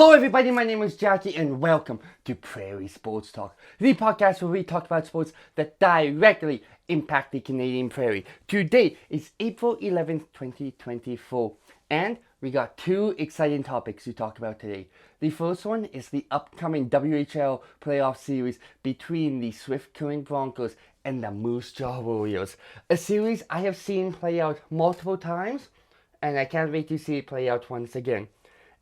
Hello everybody, my name is Jackie and welcome to Prairie Sports Talk, the podcast where we talk about sports that directly impact the Canadian Prairie. Today is April 11th, 2024, and we got two exciting topics to talk about today. The first one is the upcoming WHL Playoff series between the Swift Current Broncos and the Moose Jaw Warriors, a series I have seen play out multiple times, and I can't wait to see it play out once again.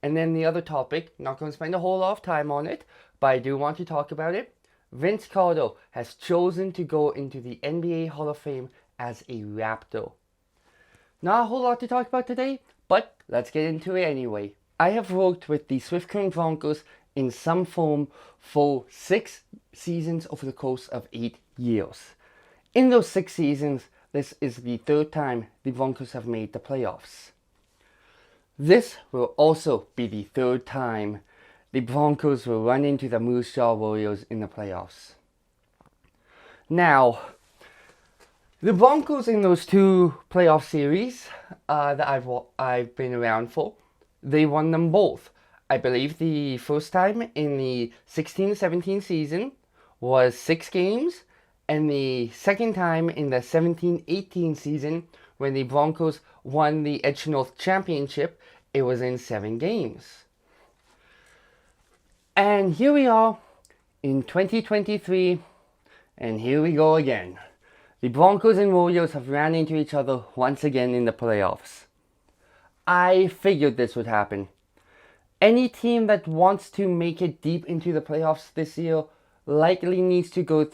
And then the other topic, not going to spend a whole lot of time on it, but I do want to talk about it. Vince Carter has chosen to go into the NBA Hall of Fame as a Raptor. Not a whole lot to talk about today, but let's get into it anyway. I have worked with the Swift Current Broncos in some form for 6 seasons over the course of 8 years. In those 6 seasons, this is the 3rd time the Broncos have made the playoffs. This will also be the 3rd time the Broncos will run into the Moose Jaw Warriors in the playoffs. Now, the Broncos in those 2 playoff series that I've been around for, they won them both. I believe the first time in the 16-17 season was 6 games, and the second time in the 17-18 season when the Broncos won the Edge North Championship, it was in 7 games. And here we are in 2023, and here we go again. The Broncos and Warriors have ran into each other once again in the playoffs. I figured this would happen. Any team that wants to make it deep into the playoffs this year likely needs to go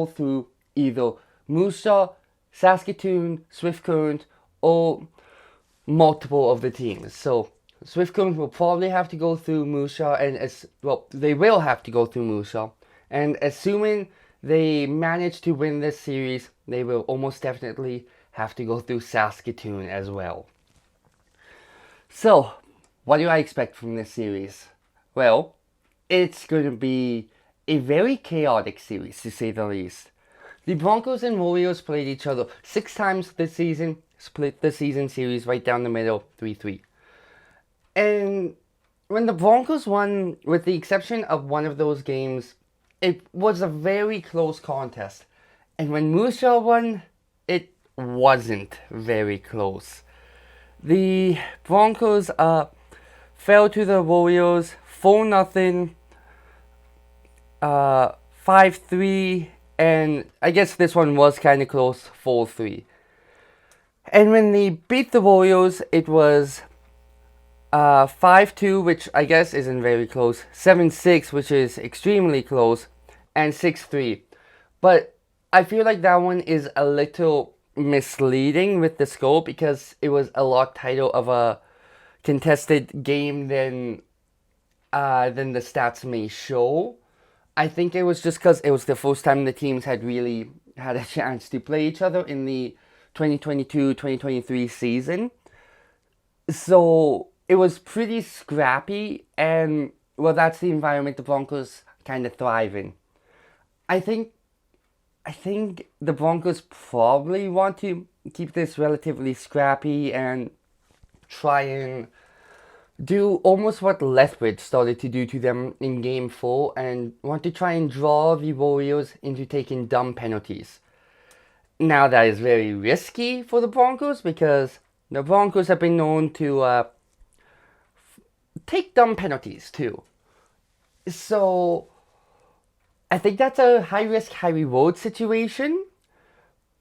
through either Moose Jaw, Saskatoon, Swift Current, or multiple of the teams. So Swift Current will probably have to go through Moose Jaw, and they will have to go through Moose Jaw. And assuming they manage to win this series, they will almost definitely have to go through Saskatoon as well. So, what do I expect from this series? Well, it's going to be a very chaotic series, to say the least. The Broncos and Warriors played each other 6 times this season, split the season series right down the middle, 3-3. And when the Broncos won, with the exception of one of those games, it was a very close contest. And when Moose Jaw won, it wasn't very close. The Broncos fell to the Warriors 4-0, 5-3, and I guess this one was kind of close, 4-3. And when they beat the Warriors, it was 5-2, which I guess isn't very close, 7-6, which is extremely close, and 6-3. But I feel like that one is a little misleading with the score because it was a lot tighter of a contested game than the stats may show. I think it was just because it was the first time the teams had really had a chance to play each other in the 2022-2023 season. So it was pretty scrappy, and well, that's the environment the Broncos kind of thrive in. I think the Broncos probably want to keep this relatively scrappy and try and do almost what Lethbridge started to do to them in Game 4 and want to try and draw the Warriors into taking dumb penalties. Now, that is very risky for the Broncos because the Broncos have been known to take dumb penalties too. So I think that's a high-risk, high-reward situation,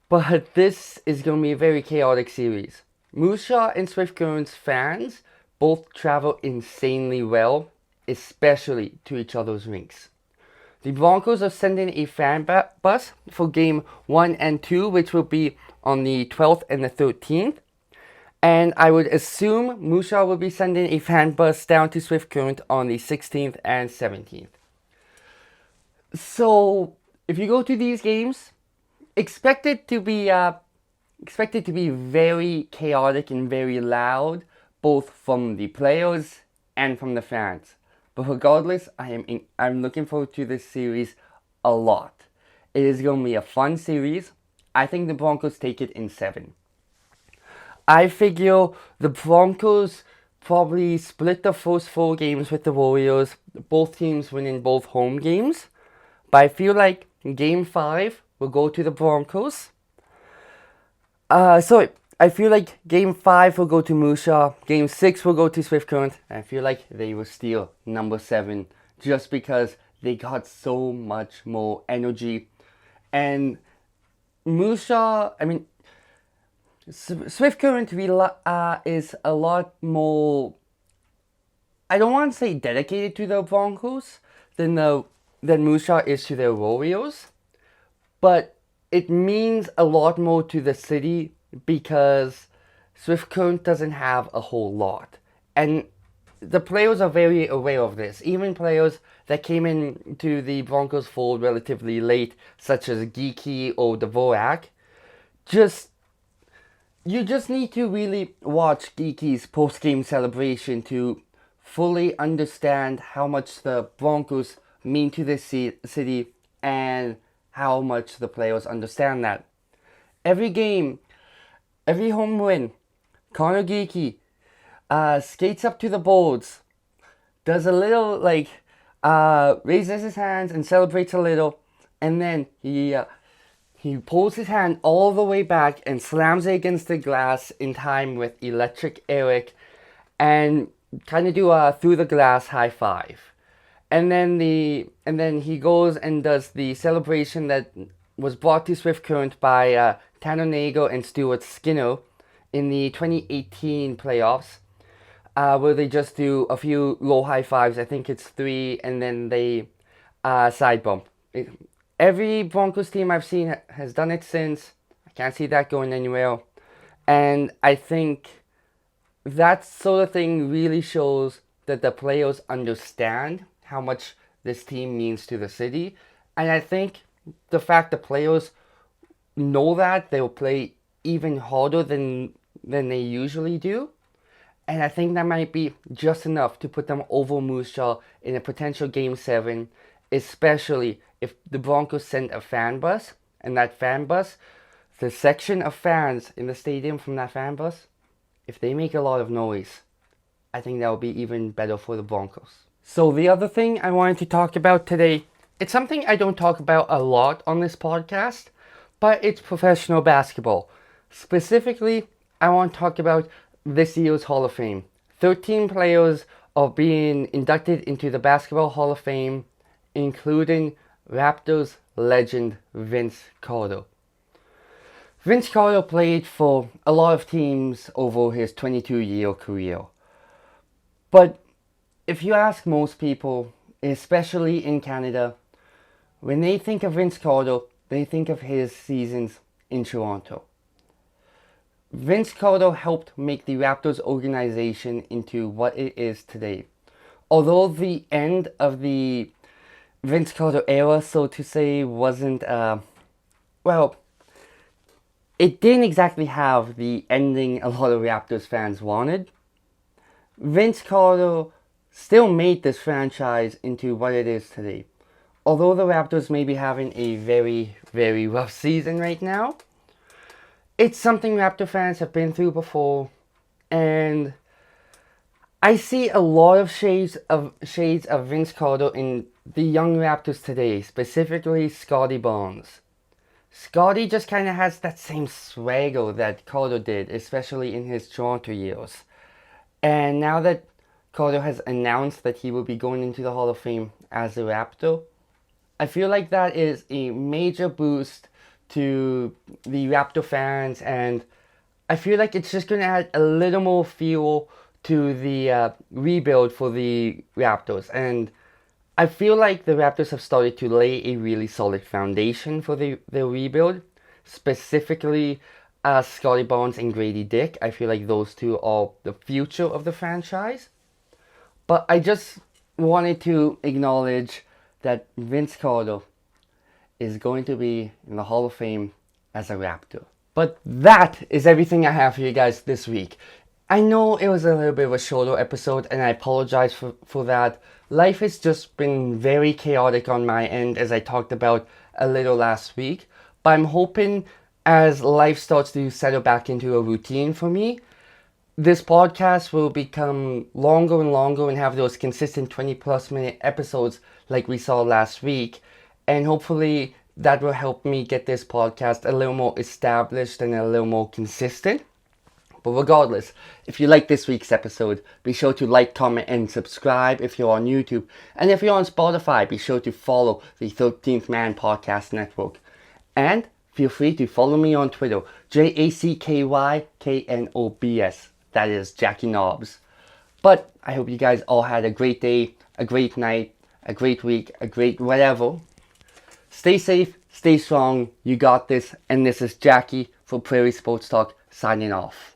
but this is going to be a very chaotic series. Moose Jaw and Swift Current's fans both travel insanely well, especially to each other's rinks. The Broncos are sending a fan bus for Game 1 and 2, which will be on the 12th and the 13th. And I would assume Moose Jaw will be sending a fan bus down to Swift Current on the 16th and 17th. So, if you go to these games, expect it to be very chaotic and very loud, both from the players and from the fans. But regardless, I'm looking forward to this series a lot. It is going to be a fun series. I think the Broncos take it in 7. I figure the Broncos probably split the first 4 games with the Warriors, both teams winning both home games. But I feel like Game 5 will go to the Broncos. Sorry, I feel like Game 5 will go to Musha, Game 6 will go to Swift Current, and I feel like they will steal number 7 just because they got so much more energy. And Musha, I mean, Swift Current is a lot more, I don't want to say dedicated to the Broncos than Musha is to the Warriors, but it means a lot more to the city because Swift Current doesn't have a whole lot. And the players are very aware of this. Even players that came into the Broncos fold relatively late, such as Geeky or Dvorak, you just need to really watch Geeky's post-game celebration to fully understand how much the Broncos mean to the city and how much the players understand that. Every game, every home win, Connor Geeky skates up to the boards, does a little raises his hands and celebrates a little, and then he pulls his hand all the way back and slams it against the glass in time with Electric Eric, and kind of do a through the glass high five. And then he goes and does the celebration that was brought to Swift Current by Tanner Nagel and Stuart Skinner in the 2018 playoffs, where they just do a few low high fives. I think it's 3, and then they side bump. Every Broncos team I've seen has done it since. I can't see that going anywhere. And I think that sort of thing really shows that the players understand how much this team means to the city. And I think the fact the players know that, they will play even harder than they usually do. And I think that might be just enough to put them over Moose Jaw in a potential Game 7, especially if the Broncos send a fan bus, and that fan bus, the section of fans in the stadium from that fan bus, if they make a lot of noise, I think that will be even better for the Broncos. So the other thing I wanted to talk about today, it's something I don't talk about a lot on this podcast, but it's professional basketball. Specifically, I want to talk about this year's Hall of Fame. 13 players are being inducted into the Basketball Hall of Fame, including Raptors legend Vince Carter. Vince Carter played for a lot of teams over his 22-year career. But if you ask most people, especially in Canada, when they think of Vince Carter, they think of his seasons in Toronto. Vince Carter helped make the Raptors organization into what it is today. Although the end of the Vince Carter era, so to say, wasn't, it didn't exactly have the ending a lot of Raptors fans wanted. Vince Carter still made this franchise into what it is today. Although the Raptors may be having a very, very rough season right now, it's something Raptor fans have been through before, and I see a lot of shades of Vince Carter in the young Raptors today, specifically Scotty Barnes. Scotty just kind of has that same swagger that Carter did, especially in his Toronto years. And now that Carter has announced that he will be going into the Hall of Fame as a Raptor, I feel like that is a major boost to the Raptor fans, and I feel like it's just going to add a little more fuel to the rebuild for the Raptors. And I feel like the Raptors have started to lay a really solid foundation for the rebuild, specifically Scotty Barnes and Grady Dick. I feel like those two are the future of the franchise. But I just wanted to acknowledge that Vince Carter is going to be in the Hall of Fame as a Raptor. But that is everything I have for you guys this week. I know it was a little bit of a shorter episode, and I apologize for that. Life has just been very chaotic on my end, as I talked about a little last week. But I'm hoping as life starts to settle back into a routine for me, this podcast will become longer and longer and have those consistent 20 plus minute episodes like we saw last week. And hopefully that will help me get this podcast a little more established and a little more consistent. But regardless, if you like this week's episode, be sure to like, comment, and subscribe if you're on YouTube. And if you're on Spotify, be sure to follow the 13th Man Podcast Network. And feel free to follow me on Twitter, JACKYKNOBS. That is Jackie Knobs. But I hope you guys all had a great day, a great night, a great week, a great whatever. Stay safe, stay strong, you got this. And this is Jackie for Prairie Sports Talk signing off.